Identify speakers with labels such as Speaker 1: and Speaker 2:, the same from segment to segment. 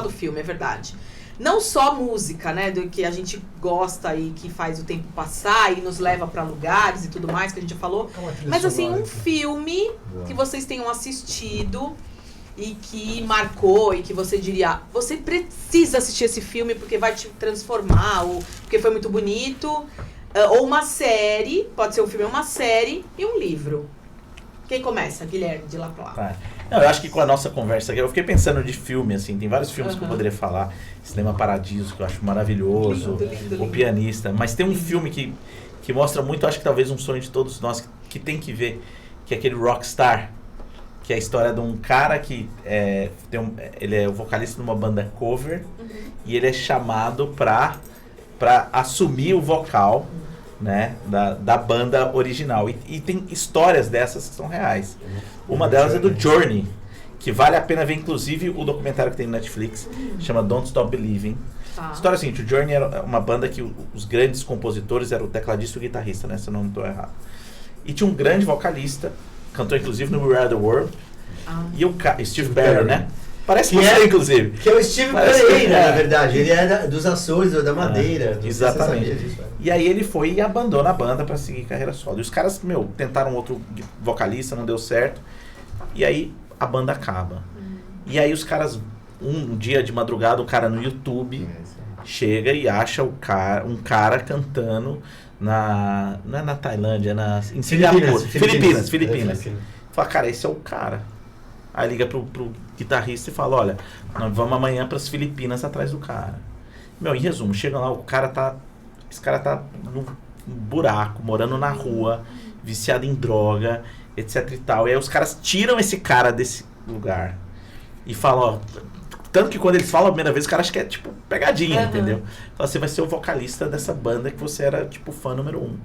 Speaker 1: do filme, é verdade. Não só música, né, do que a gente gosta e que faz o tempo passar e nos leva pra lugares e tudo mais, que a gente já falou. Mas assim, um filme que vocês tenham assistido e que marcou e que você diria, você precisa assistir esse filme porque vai te transformar, ou porque foi muito bonito, ou uma série, pode ser um filme ou uma série, e um livro. Quem começa? Guilherme, de lá pra lá.
Speaker 2: Tá. Não, eu acho que com a nossa conversa aqui, eu fiquei pensando de filme, assim, tem vários filmes que eu poderia falar. Cinema Paradiso, que eu acho maravilhoso, O Pianista, mas tem um filme que mostra muito, acho que talvez um sonho de todos nós, que tem que ver, que é aquele Rockstar, que é a história de um cara que ele é o vocalista de uma banda cover, e ele é chamado pra assumir o vocal, né, da banda original. E tem histórias dessas que são reais. Uma delas é do Journey, que vale a pena ver, inclusive, o documentário que tem no Netflix, chama Don't Stop Believing. A história é a seguinte, o Journey era uma banda que os grandes compositores eram o tecladista e o guitarrista, né, se eu não estou errado. E tinha um grande vocalista, cantou inclusive no We Are The World, e o Steve Barron, né? Parece você, inclusive.
Speaker 3: Que é o Steve Pereira, na verdade. Ele é dos Açores, da Madeira.
Speaker 2: Exatamente. E aí ele foi e abandona a banda pra seguir carreira solo. E os caras, tentaram outro vocalista, não deu certo. E aí a banda acaba. E aí os caras, um dia de madrugada, o cara no YouTube chega e acha um cara cantando não é na Tailândia, em Singapura. Filipinas. Fala, cara, esse é o cara. Aí liga pro guitarrista e fala, olha, nós vamos amanhã pras Filipinas atrás do cara. Em resumo, chega lá, esse cara tá num buraco, morando na rua, viciado em droga, etc e tal. E aí os caras tiram esse cara desse lugar e falam, ó, tanto que quando eles falam a primeira vez, o cara acha que é tipo pegadinha, entendeu? Fala, você vai ser o vocalista dessa banda que você era tipo fã número 1.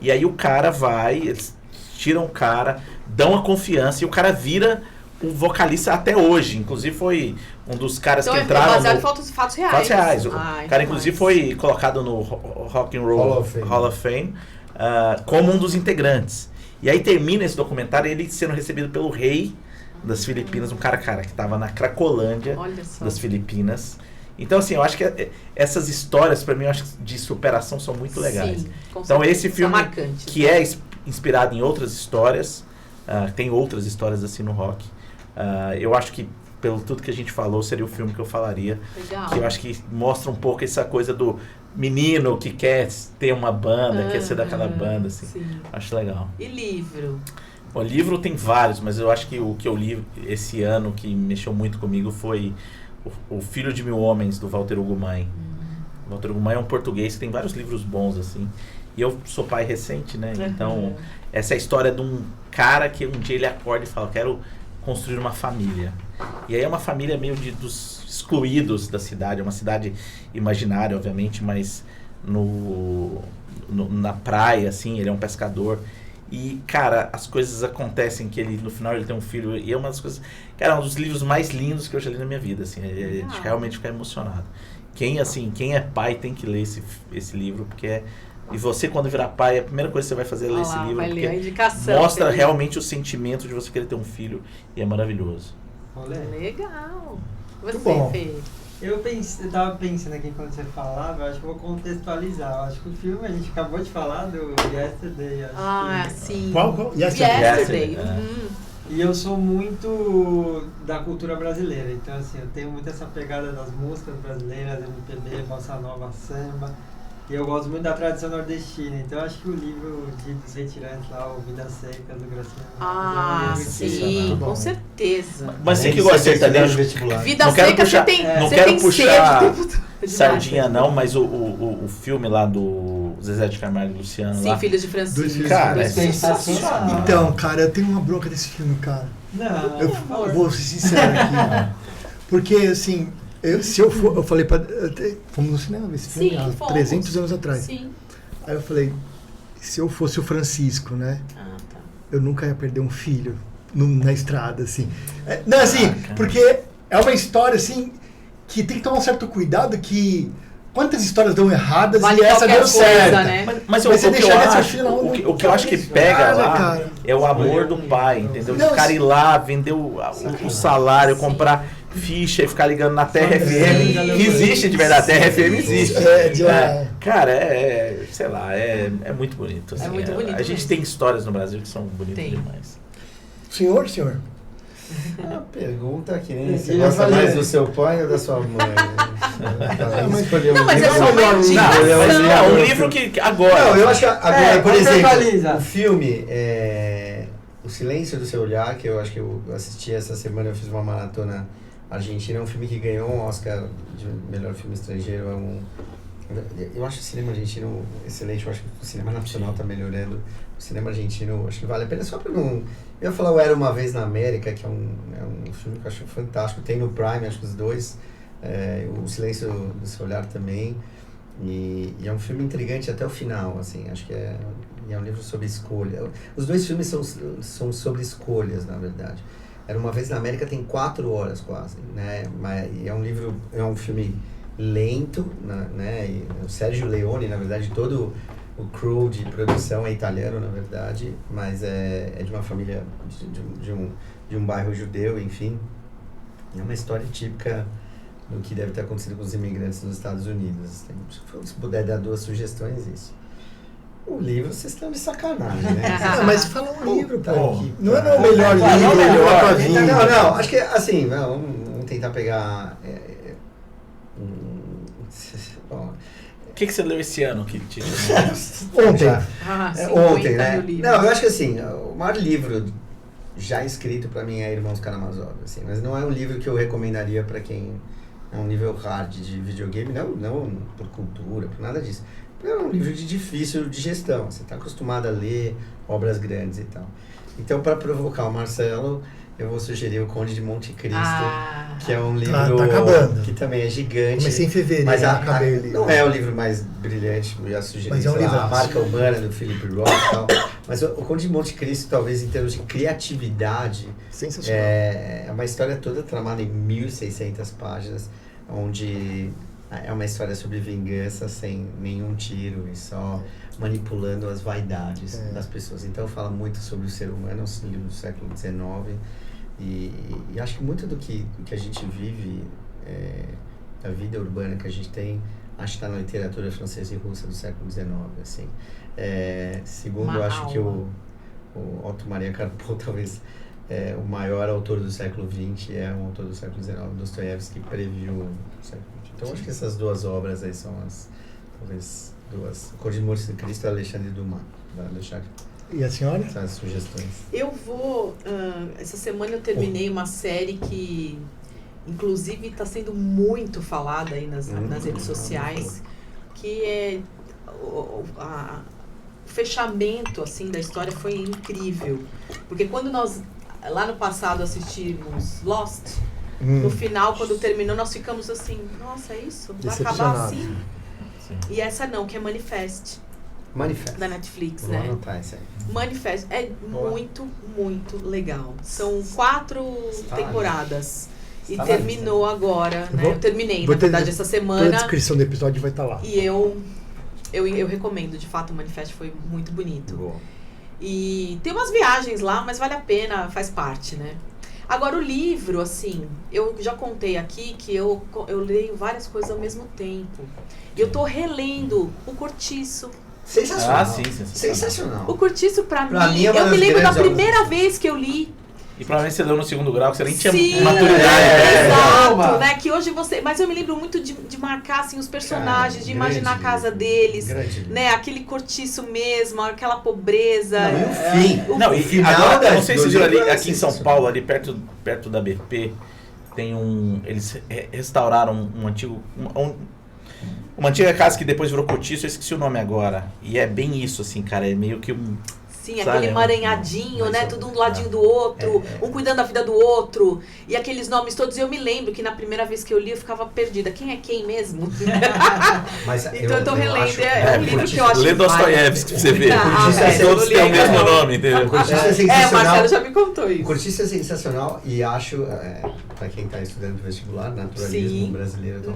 Speaker 2: E aí o cara vai, eles tiram o cara, dão a confiança e o cara vira o vocalista até hoje. Inclusive foi um dos caras que entraram
Speaker 1: baseado em fatos reais.
Speaker 2: Fatos reais. O cara inclusive foi colocado no Rock and Roll Hall of Fame como um dos integrantes. E aí termina esse documentário ele sendo recebido pelo rei das Filipinas, um cara que estava na Cracolândia das Filipinas. Então, assim, eu acho que essas histórias, para mim, eu acho que de superação são muito legais. Então, esse filme que é inspirado em outras histórias, tem outras histórias assim no rock. Eu acho que, pelo tudo que a gente falou, seria o filme que eu falaria. Legal. Que eu acho que mostra um pouco essa coisa do menino que quer ter uma banda, quer ser daquela banda, assim. Sim. Acho legal.
Speaker 1: E livro?
Speaker 2: O livro tem vários, mas eu acho que o que eu li esse ano, que mexeu muito comigo, foi O Filho de Mil Homens, do Walter Hugo Mãe. Walter Hugo Mãe é um português que tem vários livros bons, assim. E eu sou pai recente, né? Então, essa é a história de um cara que um dia ele acorda e fala, quero construir uma família. E aí é uma família meio dos excluídos da cidade. É uma cidade imaginária, obviamente, mas na praia, assim, ele é um pescador. E, cara, as coisas acontecem que ele, no final, ele tem um filho. E é uma das coisas... Cara, é um dos livros mais lindos que eu já li na minha vida, assim. De realmente ficar emocionado. Quem é pai tem que ler esse livro, porque é... E você, quando virar pai, a primeira coisa que você vai fazer é ler esse livro.
Speaker 1: Vai ler a indicação.
Speaker 2: Mostra realmente o sentimento de você querer ter um filho. E é maravilhoso.
Speaker 1: Legal.
Speaker 4: Você,
Speaker 1: Fê?
Speaker 4: Eu tava pensando aqui quando você falava, acho que eu vou contextualizar. Eu acho que o filme, a gente acabou de falar do Yesterday.
Speaker 1: Sim.
Speaker 4: Qual?
Speaker 1: Yesterday.
Speaker 4: E eu sou muito da cultura brasileira, então assim, eu tenho muito essa pegada das músicas brasileiras, MPB, bossa nova, samba. E eu gosto muito da tradição nordestina, então eu acho que o livro dos retirantes lá, o Vidas Secas, do Graciano.
Speaker 1: Sim, com certeza.
Speaker 2: Mas você que gosta de sertanejo,
Speaker 1: Vidas Secas, você tem
Speaker 2: não quero puxar sardinha não, mas o filme lá do Zezé de Camargo e Luciano.
Speaker 1: Sim, Filhos de Francisco.
Speaker 2: Cara, é sensacional.
Speaker 5: Então, cara, eu tenho uma bronca desse filme, cara.
Speaker 4: Não,
Speaker 5: eu vou ser sincero aqui. Porque, assim... Eu falei fomos no cinema ver esse filme há 300 anos atrás.
Speaker 1: Sim.
Speaker 5: Aí eu falei, se eu fosse o Francisco, né? Eu nunca ia perder um filho na estrada, assim. Porque é uma história, assim, que tem que tomar um certo cuidado, que quantas histórias dão erradas e essa deu certo.
Speaker 1: Né?
Speaker 2: Mas o que eu acho que pega lá é o amor do pai, entendeu? De cara ir lá, vender o salário, comprar... ficha e ficar ligando na Terra
Speaker 5: Sim.
Speaker 2: FM, que existe de verdade, a Terra FM existe.
Speaker 5: De lá.
Speaker 2: Cara, sei lá, é muito bonito. Assim,
Speaker 1: muito bonito
Speaker 2: a gente
Speaker 1: mesmo.
Speaker 2: tem histórias no Brasil que são bonitas
Speaker 1: Tem.
Speaker 2: demais.
Speaker 5: Senhor?
Speaker 3: Uma pergunta que nem você
Speaker 4: Eu
Speaker 3: gosta
Speaker 4: falei.
Speaker 3: mais do seu pai ou da sua mãe?
Speaker 1: Não, mas é só uma indicação.
Speaker 2: Um livro que agora...
Speaker 3: Não, eu acho que agora, por exemplo,
Speaker 4: contextualiza.
Speaker 3: o filme O Silêncio do Seu Olhar, que eu acho que eu assisti essa semana, eu fiz uma maratona argentina, é um filme que ganhou um Oscar de melhor filme estrangeiro. Eu acho o cinema argentino excelente, eu acho que o cinema nacional está melhorando. O cinema argentino, acho que vale a pena, só para não... Eu ia falar o Era Uma Vez na América, que é um filme que eu acho fantástico, tem no Prime, acho que os dois, O Silêncio do Seu Olhar também, e é um filme intrigante até o final, assim, acho que é um livro sobre escolha. Os dois filmes são sobre escolhas, na verdade. Era Uma Vez na América tem 4 horas quase, né, mas é um filme lento, né, e o Sérgio Leone, na verdade, todo o crew de produção é italiano, na verdade, mas é de uma família de um bairro judeu, enfim. É uma história típica do que deve ter acontecido com os imigrantes nos Estados Unidos. Se puder dar 2 sugestões, isso. O livro, vocês estão de sacanagem, né?
Speaker 5: Mas fala um livro, pô.
Speaker 2: Bom,
Speaker 5: Não é o melhor livro,
Speaker 3: Não, acho que assim, vamos tentar pegar... Bom,
Speaker 2: O que você leu esse ano?
Speaker 5: Ontem.
Speaker 3: Ontem, né? Não, eu acho que assim, o maior livro já escrito pra mim é Irmãos Karamazov, assim, mas não é um livro que eu recomendaria pra quem é um nível hard de videogame, não por cultura, por nada disso. É um livro de difícil digestão, você tá acostumado a ler obras grandes e tal. Então, pra provocar o Marcelo, eu vou sugerir O Conde de Monte Cristo, que é um livro
Speaker 5: tá acabando.
Speaker 3: que também é gigante.
Speaker 5: Comecei em fevereiro,
Speaker 3: mas
Speaker 5: acabei o livro.
Speaker 3: não é o livro mais brilhante, eu já sugeri,
Speaker 5: Mas é um
Speaker 3: sei lá,
Speaker 5: livro.
Speaker 3: A Marca Humana, do Philip Roth e tal. Mas o Conde de Monte Cristo, talvez em termos de criatividade,
Speaker 5: Sensacional.
Speaker 3: é uma história toda tramada em 1.600 páginas, onde é uma história sobre vingança sem nenhum tiro e só manipulando as vaidades das pessoas. Então fala muito sobre o ser humano, um livro do século XIX, e acho que muito do que a gente vive, da vida urbana que a gente tem, acho que está na literatura francesa e russa do século XIX, assim. Segundo, eu acho que o Otto Maria Karpo, talvez o maior autor do século XX, é um autor do século XIX, Dostoiévski, que previu o século XX. Então, acho que essas 2 obras aí são talvez 2. O Conde de Monte Cristo e Alexandre Dumas. Vai deixar
Speaker 5: E a senhora?
Speaker 3: essas sugestões.
Speaker 1: Eu vou... essa semana eu terminei uma série que, inclusive, está sendo muito falada aí nas redes sociais, que é... O fechamento, assim, da história foi incrível. Porque quando nós, lá no passado, assistimos Lost, no final, quando terminou, nós ficamos assim, nossa, é isso? Vai acabar assim?
Speaker 2: Sim.
Speaker 1: E essa não, que é Manifest. Da Netflix,
Speaker 3: Vou
Speaker 1: né?
Speaker 3: anotar isso aí.
Speaker 1: Manifest é muito, muito legal. São 4 temporadas. E terminou agora, né? Eu terminei, na verdade, essa
Speaker 5: Toda a
Speaker 1: semana.
Speaker 5: descrição do episódio vai estar lá.
Speaker 1: E eu recomendo, de fato, o Manifest foi muito bonito.
Speaker 3: Boa.
Speaker 1: E tem umas viagens lá, mas vale a pena, faz parte, né? Agora, o livro, assim, eu já contei aqui que eu leio várias coisas ao mesmo tempo. E eu tô relendo O Cortiço.
Speaker 3: Sensacional.
Speaker 2: Sim, sensacional.
Speaker 1: O Cortiço, pra mim,
Speaker 3: mim, é uma
Speaker 1: eu me
Speaker 3: das
Speaker 1: lembro da
Speaker 3: grandes
Speaker 1: primeira
Speaker 3: obras.
Speaker 1: vez que eu li.
Speaker 2: E provavelmente você leu no 2º grau, que você nem tinha
Speaker 1: Sim,
Speaker 2: maturidade.
Speaker 1: exato, né? Que hoje você... Mas eu me lembro muito de marcar, assim, os personagens,
Speaker 3: Cara,
Speaker 1: de imaginar a
Speaker 3: grande
Speaker 1: casa
Speaker 3: livro.
Speaker 1: deles,
Speaker 3: Grande livro.
Speaker 1: né? Aquele cortiço mesmo, aquela pobreza.
Speaker 3: Não, e o fim.
Speaker 2: Não, e
Speaker 3: final
Speaker 2: agora, eu não
Speaker 3: das
Speaker 2: sei
Speaker 3: do
Speaker 2: se vocês viram ali,
Speaker 3: livro é
Speaker 2: aqui em São
Speaker 3: sensacional.
Speaker 2: Paulo, ali perto da BP, tem eles restauraram um antigo... Uma antiga casa que depois virou cortiço, eu esqueci o nome agora. E é bem isso, assim, cara, é meio que um...
Speaker 1: Sim,
Speaker 2: Sabe,
Speaker 1: aquele
Speaker 2: né?
Speaker 1: emaranhadinho,
Speaker 3: Mas
Speaker 1: né?
Speaker 3: é-
Speaker 1: Tudo um do ladinho do outro, um cuidando da vida do outro. E aqueles nomes todos. Eu me lembro que na primeira vez que eu li, eu ficava perdida. Quem é quem mesmo?
Speaker 3: Mas
Speaker 1: Então eu tô relendo.
Speaker 3: acho-
Speaker 1: É um livro que eu acho
Speaker 2: Lê
Speaker 1: que
Speaker 2: Dostoiévski pra você ver.
Speaker 1: velho,
Speaker 2: Todos têm o mesmo nome,
Speaker 3: O
Speaker 2: entendeu?
Speaker 3: Cortiço é
Speaker 1: É, o
Speaker 3: sensacional.
Speaker 1: Marcelo já me contou
Speaker 3: O
Speaker 1: isso.
Speaker 3: Cortiço é sensacional e acho, para quem está estudando vestibular, naturalismo
Speaker 1: Sim.
Speaker 3: brasileiro, então,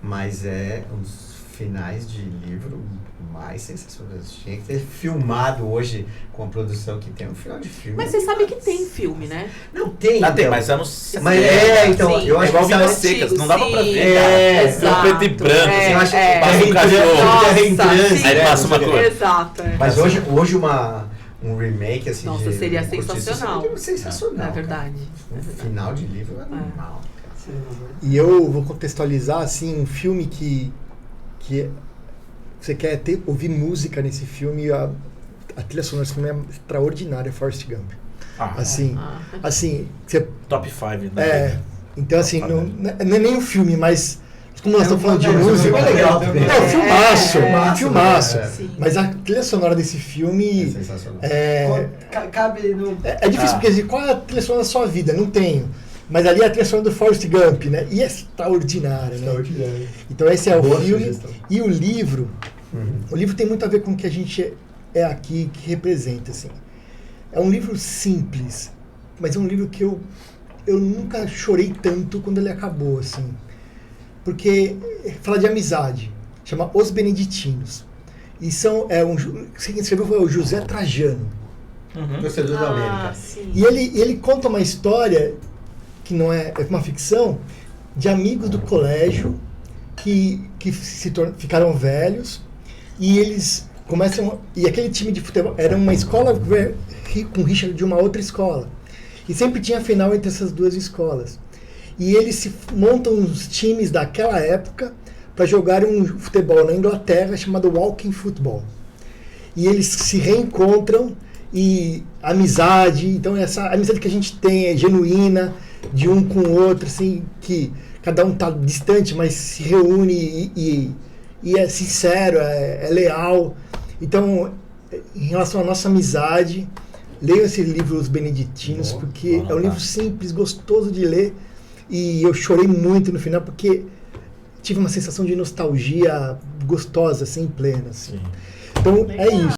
Speaker 3: mas é um dos finais de livro mais sensacionais. Tinha que ter filmado hoje com a produção que tem um final de filme.
Speaker 1: Mas você sabe que tem filme, né?
Speaker 3: Não tem.
Speaker 2: Ah, tem,
Speaker 3: então.
Speaker 2: mas anos.
Speaker 3: Mas então,
Speaker 1: sim.
Speaker 3: eu acho
Speaker 2: igual
Speaker 3: que
Speaker 2: Vidas
Speaker 3: sabe-
Speaker 2: Secas, não dava pra ver,
Speaker 3: sim.
Speaker 2: cara.
Speaker 1: Exato.
Speaker 2: Preto e branco, assim,
Speaker 3: eu acho que
Speaker 2: passa um cachorro.
Speaker 1: Nossa, sim.
Speaker 2: Aí passa uma coisa.
Speaker 1: Exato.
Speaker 3: Mas hoje um remake assim
Speaker 1: Nossa,
Speaker 3: de
Speaker 1: seria
Speaker 3: um curtiço
Speaker 1: sensacional.
Speaker 3: seria sensacional.
Speaker 1: É verdade.
Speaker 3: Cara. Um final de livro é animal.
Speaker 5: E eu vou contextualizar, assim, um filme que você quer ouvir música nesse filme, a trilha sonora desse filme é extraordinária, Forrest Gump. Assim, você...
Speaker 2: Top 5, né?
Speaker 5: Então assim, não é nem um filme, mas como nós estamos falando de música...
Speaker 3: É legal.
Speaker 5: Não, filmaço.
Speaker 1: Sim.
Speaker 5: Mas a trilha sonora desse filme...
Speaker 3: É sensacional.
Speaker 4: Cabe no...
Speaker 5: É difícil, porque assim, qual é a trilha sonora da sua vida? Não tenho. Mas ali é a trilha sonora do Forrest Gump, né? E é extraordinária, né? Então esse é o filme.
Speaker 3: Sugestão.
Speaker 5: E o livro, o livro tem muito a ver com o que a gente é aqui, que representa, assim. É um livro simples, mas é um livro que eu nunca chorei tanto quando ele acabou, assim. Porque fala de amizade, chama Os Beneditinos. E quem escreveu foi o José Trajano.
Speaker 3: Torcedor da América.
Speaker 1: Sim.
Speaker 5: E ele conta uma história que não é uma ficção, de amigos do colégio que ficaram velhos e eles começam... E aquele time de futebol era uma escola com rixa de uma outra escola. E sempre tinha final entre essas duas escolas. E eles montam uns times daquela época para jogarem um futebol na Inglaterra chamado Walking Football. E eles se reencontram e amizade, então essa amizade que a gente tem é genuína, de um com o outro, assim, que cada um tá distante, mas se reúne e é sincero, é leal. Então, em relação à nossa amizade, leiam esse livro Os Beneditinos, porque é um livro simples, gostoso de ler, e eu chorei muito no final, porque tive uma sensação de nostalgia gostosa, assim, plena. Assim. Então, é isso.